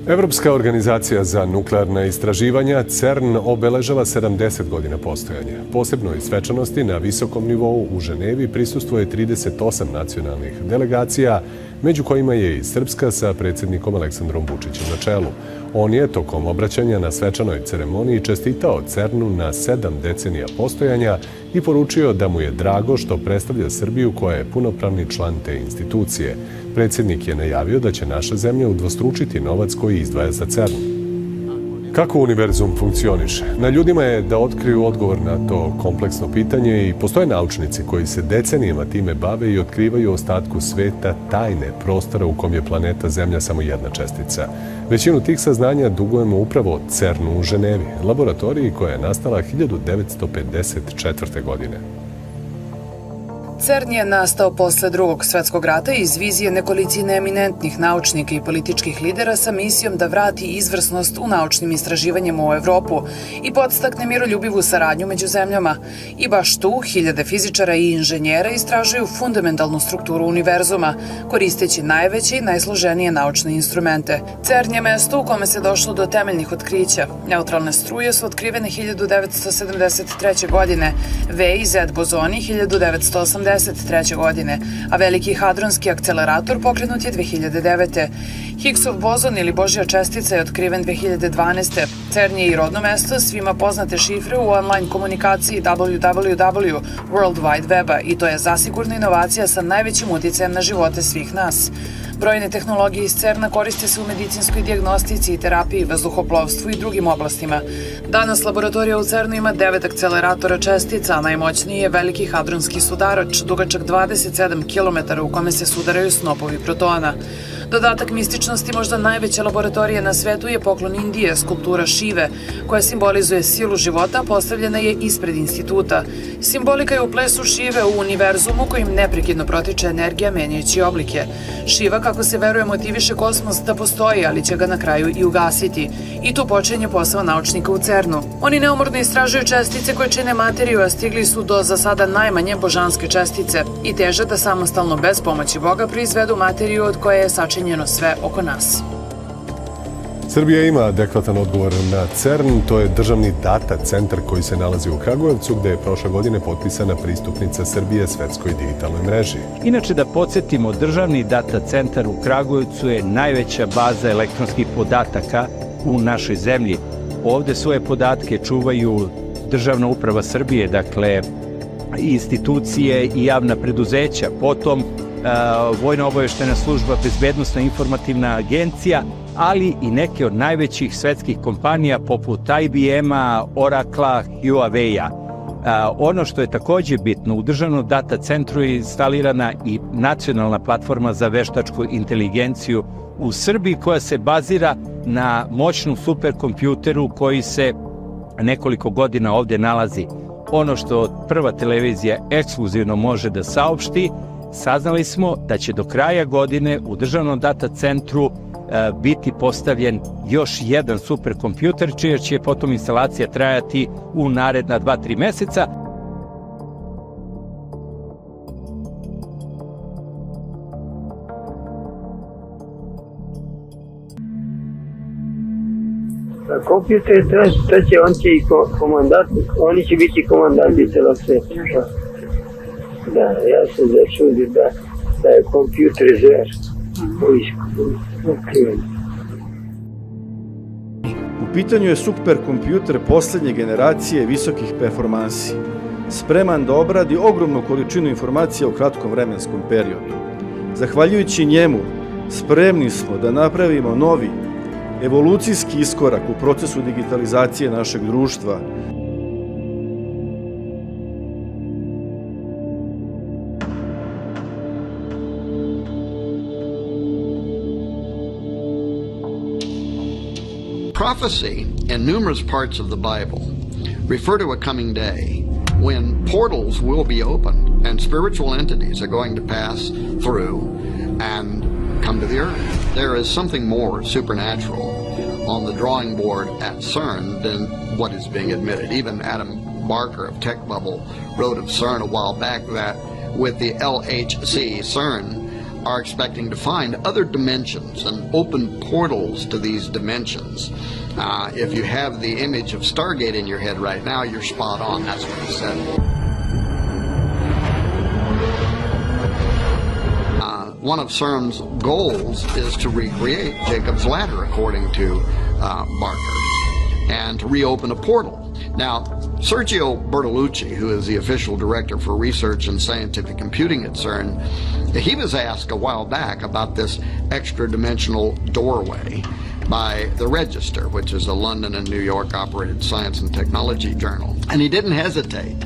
Evropska organizacija za nuklearna istraživanja CERN obeležava 70 godina postojanja. Posebnoj svečanosti na visokom nivou u Ženevi prisustvuje 38 nacionalnih delegacija, među kojima je i Srpska sa predsjednikom Aleksandrom Vučićem na čelu. On je tokom obraćanja na svečanoj ceremoniji čestitao CERN-u na 7 decenija postojanja i poručio da mu je drago što predstavlja Srbiju koja je punopravni član te institucije. Predsjednik je najavio da će naša zemlja udvostručiti novac koji izdvaja za CERN. Kako univerzum funkcioniše? Na ljudima je da otkriju odgovor na to kompleksno pitanje i postoje naučnici koji se decenijama time bave i otkrivaju ostatku sveta tajne prostora u kom je planeta Zemlja samo jedna čestica. Većinu tih saznanja dugujemo upravo CERN-u u Ženevi, laboratoriji koja je nastala 1954. godine. CERN je nastao posle Drugog svetskog rata iz vizije nekolicine eminentnih naučnika i političkih lidera sa misijom da vrati izvrsnost u naučnim istraživanjima u Evropu i podstakne miroljubivu saradnju među zemljama. I baš tu hiljade fizičara i inženjera istražuju fundamentalnu strukturu univerzuma, koristeći najveće i najsloženije naučne instrumente. CERN je mesto u kome se došlo do temeljnih otkrića. Neutralne struje su otkrivene 1973. godine, V i Z bozoni 1983. godine, a veliki hadronski akcelerator pokrenut je 2009. Higgsov bozon ili Božja čestica je otkriven 2012. CERN je i rodno mesto svima poznate šifre u online komunikaciji www, World Wide Weba, i to je zasigurno inovacija sa najvećim uticajem na živote svih nas. Brojne tehnologije iz CERN-a koriste se u medicinskoj dijagnostici i terapiji, vazduhoplovstvu i drugim oblastima. Danas laboratorija u CERN-u ima 9 akceleratora čestica, a najmoćniji je veliki hadronski sudarač, dugačak 27 km u kome se sudaraju snopovi protona. Dodatak mističnosti možda najveće laboratorije na svetu je poklon Indije, skulptura Šive, koja simbolizuje silu života, postavljena je ispred instituta. Simbolika je u plesu Šive u univerzumu kojim neprekidno protiče energija menjajući oblike. Šiva, kako se veruje, motiviše kosmos da postoji, ali će ga na kraju i ugasiti. I tu počinje posao naučnika u CERN-u. Oni neumorno istražuju čestice koje čine materiju, a stigli su do za sada najmanje božanske čestice i teže da samostalno bez pomoći Boga proizvedu materiju od koje je sačinjeno sve oko nas. Srbija ima adekvatan odgovor na CERN, to je državni data centar koji se nalazi u Kragujevcu, gde je prošle godine potpisana pristupnica Srbije svetskoj digitalnoj mreži. Inače, da podsjetimo, državni data centar u Kragujevcu je najveća baza elektronskih podataka u našoj zemlji. Ovde svoje podatke čuvaju Državna uprava Srbije, dakle institucije i javna preduzeća, potom Vojno-obaveštena služba, Bezbednosna informativna agencija, ali i neke od najvećih svetskih kompanija poput IBM-a, Oracle-a, Huawei-a. Ono što je takođe bitno, u državnom data centru je instalirana i nacionalna platforma za veštačku inteligenciju u Srbiji, koja se bazira na moćnom superkompjuteru koji se nekoliko godina ovde nalazi. Ono što Prva televizija ekskluzivno može da saopšti, saznali smo da će do kraja godine u državnom data centru biti postavljen još jedan superkompjuter, čija će potom instalacija trajati u naredna 2-3 meseca. Kompjuter treće, on će i komandant, oni će biti komandanti celog sveta. Da, ja se začudim da je kompjuter zver otkriven. U pitanju je superkompjuter poslednje generacije visokih performansi, spreman da obradi ogromnu količinu informacija u kratkom vremenskom periodu. Zahvaljujući njemu, spremni smo da napravimo novi, evolucijski iskorak u procesu digitalizacije našeg društva. Prophecy in numerous parts of the Bible refer to a coming day when portals will be opened and spiritual entities are going to pass through and come to the earth. There is something more supernatural on the drawing board at CERN than what is being admitted. Even Adam Barker of Tech Bubble wrote of CERN a while back that with the LHC, CERN are expecting to find other dimensions and open portals to these dimensions. If you have the image of Stargate in your head right now, you're spot on. That's what he said. One of CERN's goals is to recreate Jacob's Ladder, according to Barker, and to reopen a portal. Now, Sergio Bertolucci, who is the official director for research and scientific computing at CERN, he was asked a while back about this extra-dimensional doorway by The Register, which is a London and New York operated science and technology journal. And he didn't hesitate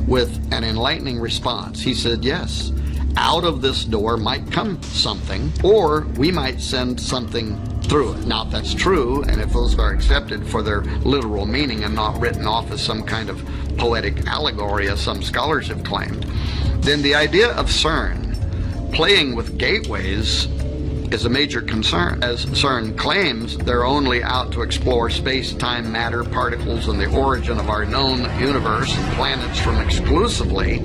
with an enlightening response. He said, yes, out of this door might come something, or we might send something through it. Now, if that's true, and if those are accepted for their literal meaning and not written off as some kind of poetic allegory, as some scholars have claimed, then the idea of CERN playing with gateways is a major concern. As CERN claims, they're only out to explore space, time, matter, particles, and the origin of our known universe and planets from exclusively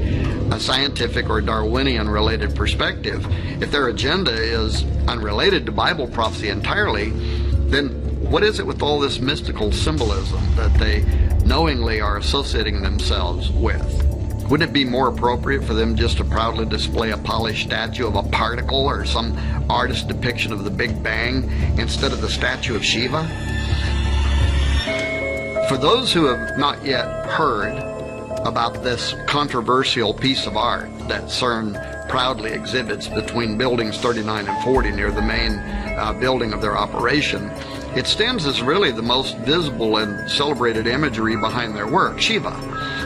a scientific or Darwinian-related perspective. If their agenda is unrelated to Bible prophecy entirely, then what is it with all this mystical symbolism that they knowingly are associating themselves with? Wouldn't it be more appropriate for them just to proudly display a polished statue of a particle or some artist's depiction of the Big Bang instead of the statue of Shiva? For those who have not yet heard about this controversial piece of art that CERN proudly exhibits between buildings 39 and 40 near the main building of their operation, it stands as really the most visible and celebrated imagery behind their work, Shiva.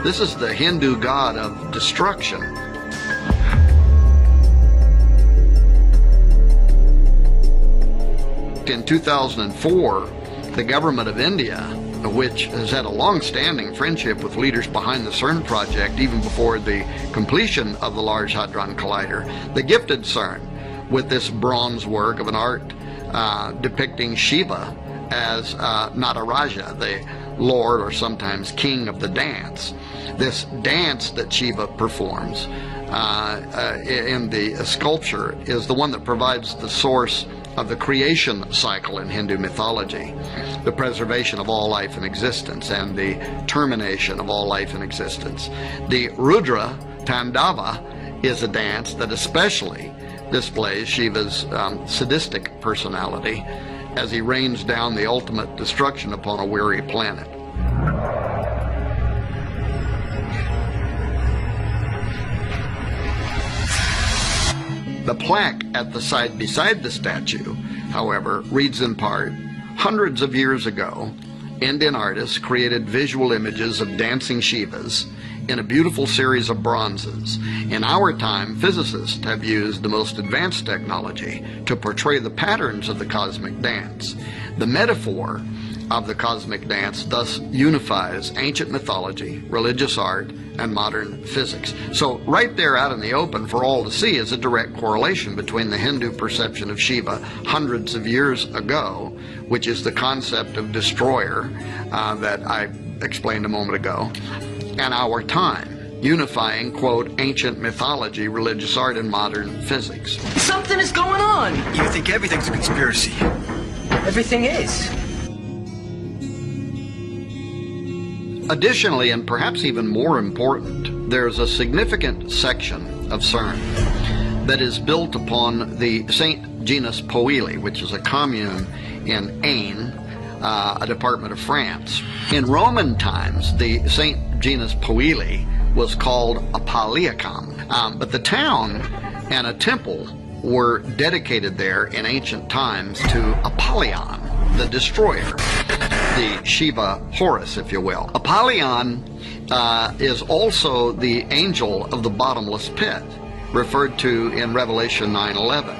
This is the Hindu god of destruction. In 2004, the government of India, which has had a long-standing friendship with leaders behind the CERN project even before the completion of the Large Hadron Collider, they gifted CERN with this bronze work of an art depicting Shiva as Nataraja, the lord or sometimes king of the dance. This dance that Shiva performs in the sculpture is the one that provides the source of the creation cycle in Hindu mythology, the preservation of all life in existence and the termination of all life in existence. The Rudra Tandava is a dance that especially displays Shiva's sadistic personality as he rains down the ultimate destruction upon a weary planet. The plaque at the side beside the statue, however, reads in part, hundreds of years ago, Indian artists created visual images of dancing Shivas in a beautiful series of bronzes. In our time, physicists have used the most advanced technology to portray the patterns of the cosmic dance. The metaphor of the cosmic dance thus unifies ancient mythology, religious art, and modern physics. So right there out in the open for all to see is a direct correlation between the Hindu perception of Shiva hundreds of years ago, which is the concept of destroyer that I explained a moment ago, and our time, unifying, quote, ancient mythology, religious art, and modern physics. Something is going on! You think everything's a conspiracy? Everything is. Additionally, and perhaps even more important, there's a significant section of CERN that is built upon the St. Genus Pouilly, which is a commune in Ain, a department of France. In Roman times, the St. Genus Pouilly was called Apaliacum, but the town and a temple were dedicated there in ancient times to Apollyon, the destroyer, the Shiva Horus, if you will. Apollyon is also the angel of the bottomless pit, referred to in Revelation 9:11.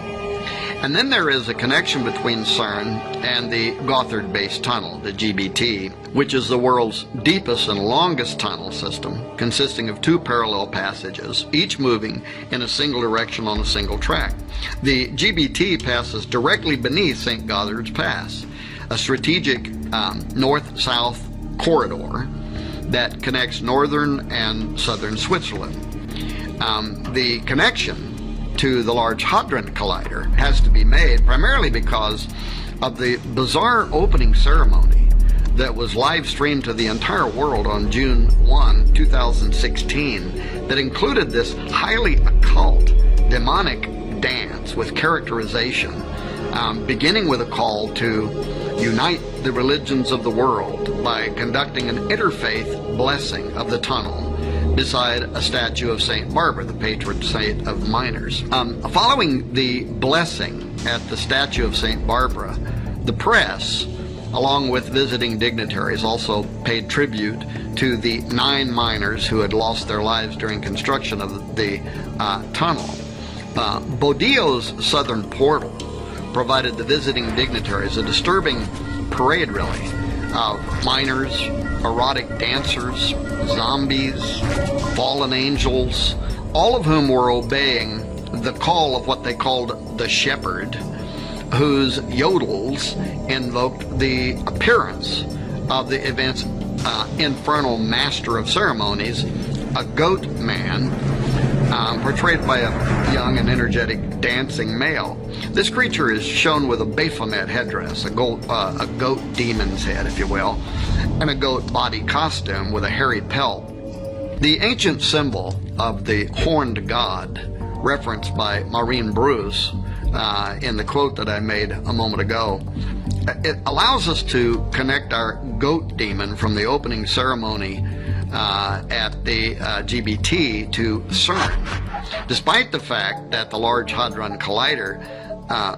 And then there is a connection between CERN and the Gothard-based tunnel, the GBT, which is the world's deepest and longest tunnel system, consisting of two parallel passages, each moving in a single direction on a single track. The GBT passes directly beneath St. Gothard's Pass, a strategic north-south corridor that connects northern and southern Switzerland. The connection to the Large Hadron Collider has to be made primarily because of the bizarre opening ceremony that was live streamed to the entire world on June 1, 2016, that included this highly occult, demonic dance with characterization, beginning with a call to unite the religions of the world by conducting an interfaith blessing of the tunnel beside a statue of St. Barbara, the patron saint of miners. Following the blessing at the statue of St. Barbara, the press, along with visiting dignitaries, also paid tribute to the 9 miners who had lost their lives during construction of the tunnel. Bodillo's southern portal provided the visiting dignitaries a disturbing parade, really, of miners, erotic dancers, zombies, fallen angels, all of whom were obeying the call of what they called the shepherd, whose yodels invoked the appearance of the event's infernal master of ceremonies, a goat man, portrayed by a young and energetic dancing male. This creature is shown with a Baphomet headdress, a goat demon's head, if you will, and a goat body costume with a hairy pelt. The ancient symbol of the horned god, referenced by Maureen Bruce in the quote that I made a moment ago, it allows us to connect our goat demon from the opening ceremony at the GBT to CERN. Despite the fact that the Large Hadron Collider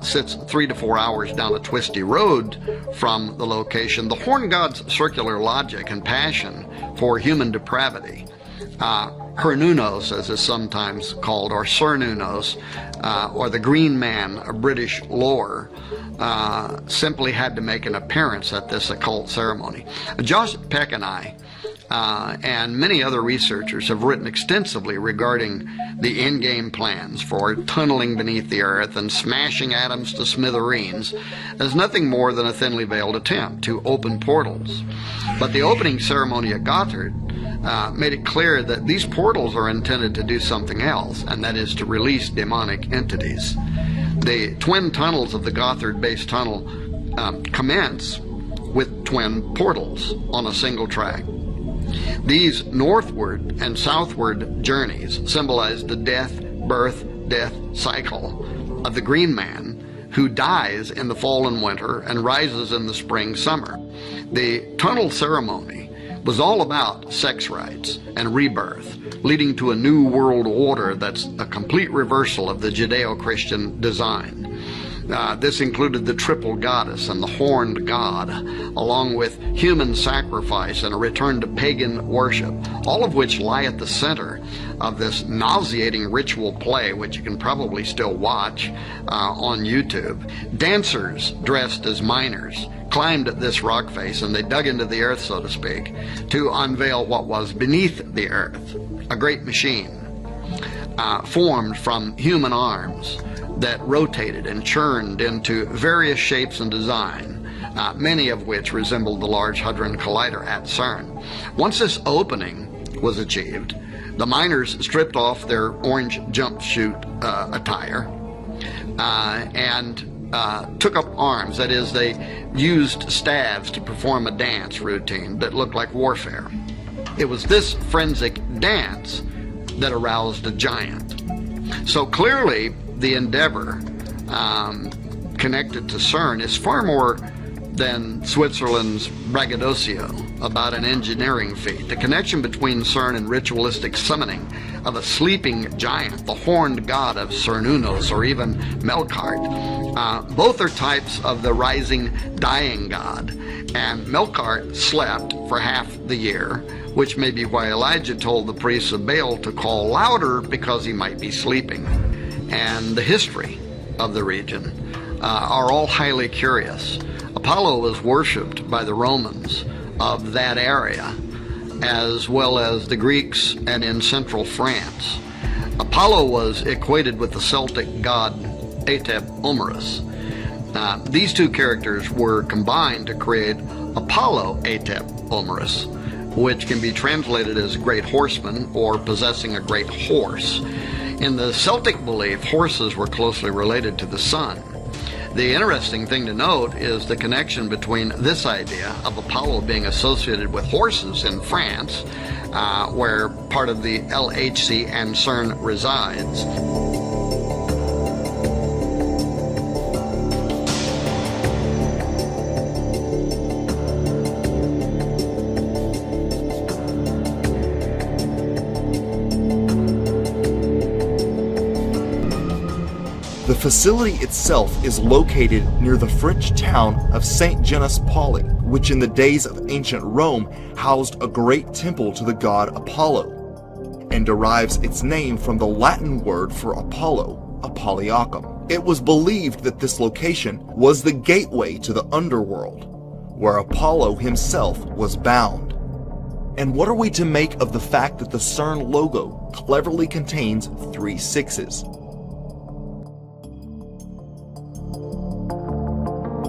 sits 3 to 4 hours down a twisty road from the location, the horn god's circular logic and passion for human depravity, Cernunnos, as is sometimes called, or Cernunnos, or the Green Man of British lore, simply had to make an appearance at this occult ceremony. Josh Peck and I and many other researchers have written extensively regarding the in-game plans for tunneling beneath the earth and smashing atoms to smithereens as nothing more than a thinly veiled attempt to open portals. But the opening ceremony at Gotthard made it clear that these portals are intended to do something else, and that is to release demonic entities. The twin tunnels of the Gotthard base tunnel commence with twin portals on a single track. These northward and southward journeys symbolize the death cycle of the Green Man, who dies in the fall and winter and rises in the spring summer. The tunnel ceremony was all about sex rights and rebirth, leading to a new world order that's a complete reversal of the Judeo-Christian design. This included the triple goddess and the horned god, along with human sacrifice and a return to pagan worship, all of which lie at the center of this nauseating ritual play, which you can probably still watch on YouTube. Dancers dressed as miners climbed this rock face, and they dug into the earth, so to speak, to unveil what was beneath the earth, a great machine formed from human arms that rotated and churned into various shapes and design, many of which resembled the Large Hadron Collider at CERN. Once this opening was achieved, the miners stripped off their orange jumpsuit attire and took up arms. That is, they used staves to perform a dance routine that looked like warfare. It was this forensic dance that aroused a giant. So clearly, the endeavor connected to CERN is far more than Switzerland's braggadocio about an engineering feat. The connection between CERN and ritualistic summoning of a sleeping giant, the horned god of Cernunnos, or even Melkart. Both are types of the rising, dying god, and Melkart slept for half the year, which may be why Elijah told the priests of Baal to call louder, because he might be sleeping. And the history of the region are all highly curious. Apollo was worshipped by the Romans of that area, as well as the Greeks and in central France. Apollo was equated with the Celtic god Ateb Omerus. These two characters were combined to create Apollo Ateb Omerus, which can be translated as great horseman or possessing a great horse. In the Celtic belief, horses were closely related to the sun. The interesting thing to note is the connection between this idea of Apollo being associated with horses in France, where part of the LHC and CERN resides. The facility itself is located near the French town of Saint-Genès-Pauli, which in the days of ancient Rome housed a great temple to the god Apollo, and derives its name from the Latin word for Apollo, Apolliacum. It was believed that this location was the gateway to the underworld, where Apollo himself was bound. And what are we to make of the fact that the CERN logo cleverly contains 3 sixes?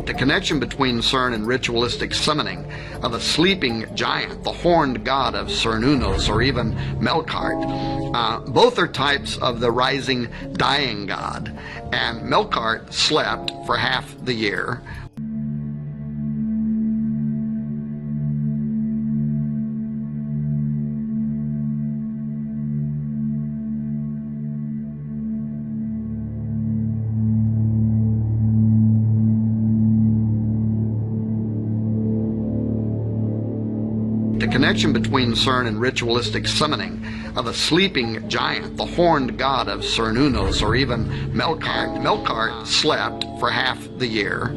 The connection between CERN and ritualistic summoning of a sleeping giant, the horned god of Cernunnos, or even Melkart. Both are types of the rising, dying god, and Melkart slept for half the year. The connection between CERN and ritualistic summoning of a sleeping giant, the horned god of Cernunnos, or even Melkart. Melkart slept for half the year.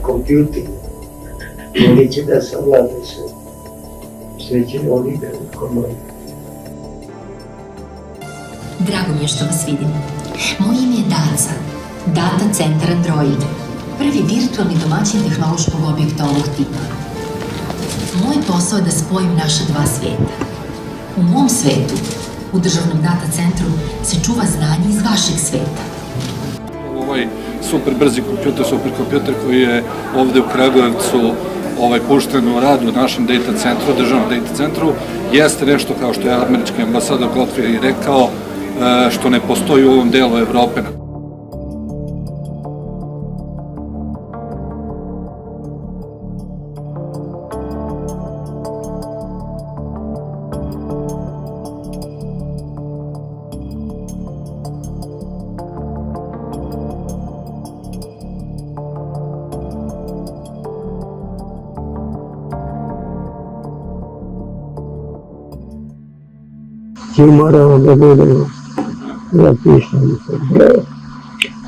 Computing, oni će da savlade sve će oni da komaju. Drago mi je što vas vidim. Moje ime je Daca, Data Centar Android, prvi virtualni domaćin tehnološkog objekta ovog tipa. Moj posao je da spojim naša dva svijeta. U mom svetu, u državnom data centru, se čuva znanje iz vašeg sveta. Ovaj super brzi kompjuter, superkompjuter koji je ovde u Kragujevcu pušten u rad u našem data centru, državnom data centru, jeste nešto, kao što je američki ambasador Godfrey rekao, što ne postoji u ovom delu Evrope. svi moramo da budemo zapisani kod broja.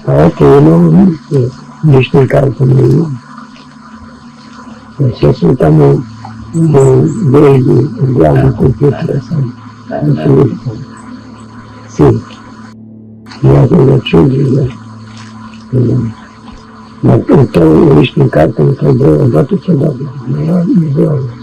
A eto imamo lični karton imamo. Sve sam tamo u Belgiji, u glavnom kompjutera sam učilicom. Sin. Ja sam ga čudio da u to lični karton kod broja, zato će dobro. Ne dobro.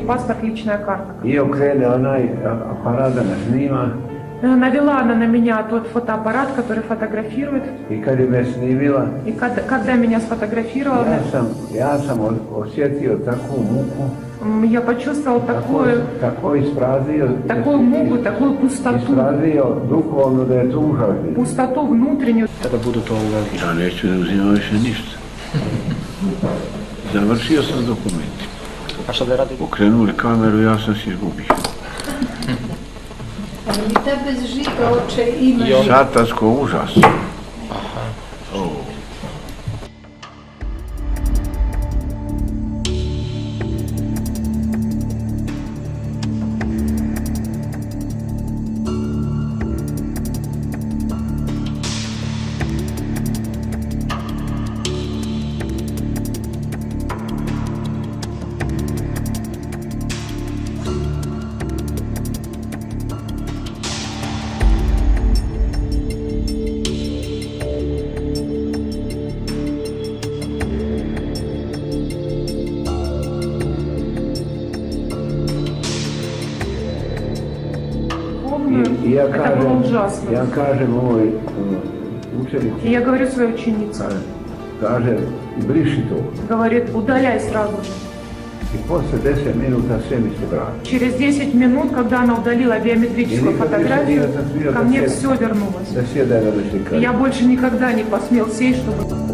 паспорт, личная карта. I okrene onaj aparat da nas snima. Навела она на меня тот фотоаппарат, который фотографирует. I kad je me snimila, И когда меня сфотографировала, ja sam osjetio takvu muku, я почувствовал tako isprazio, такую муку, такую пустоту. Isprazio duhovno da je to užasno. Пустоту внутреннюю. Kada budu to uradili. Ja neću da uzimam više ništa. Završio sam s dokumentima. A što da radite? Okrenuli kameru, ja sam se izgubio. Ali te bez žiga oče ima. Satansko užas. Aha. Это было ужасно. Ja kažem ovoj učenici. И я говорю своей ученице. Kaže, briši to. Говорит, удаляй сразу же. I posle 10 minuta sve mi se vrati. Через 10 минут, когда она удалила биометрическую фотографию, ко мне все вернулось. Da sjeda na ručnika. Я больше никогда не посмел сесть, чтобы...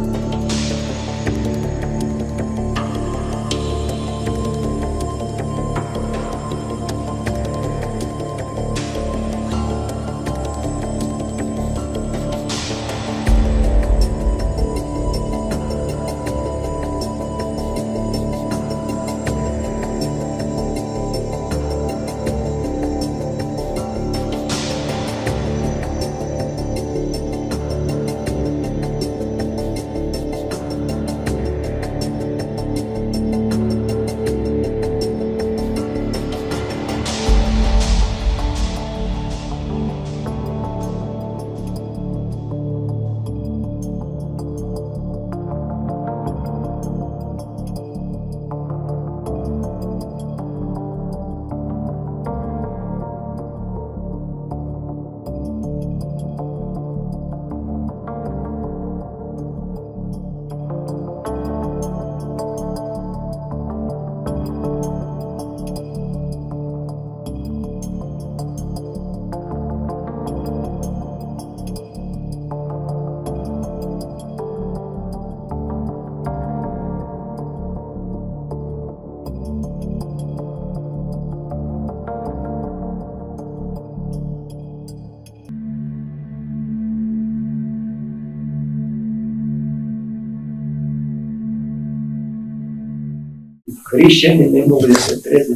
Hrišćani ne mogu da se treze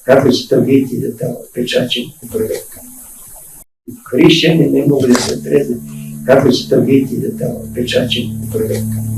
kako će to biti da tamo pečačim projekta. Hrišćani ne mogu da se treze kako će to biti da tamo pečačim projekta.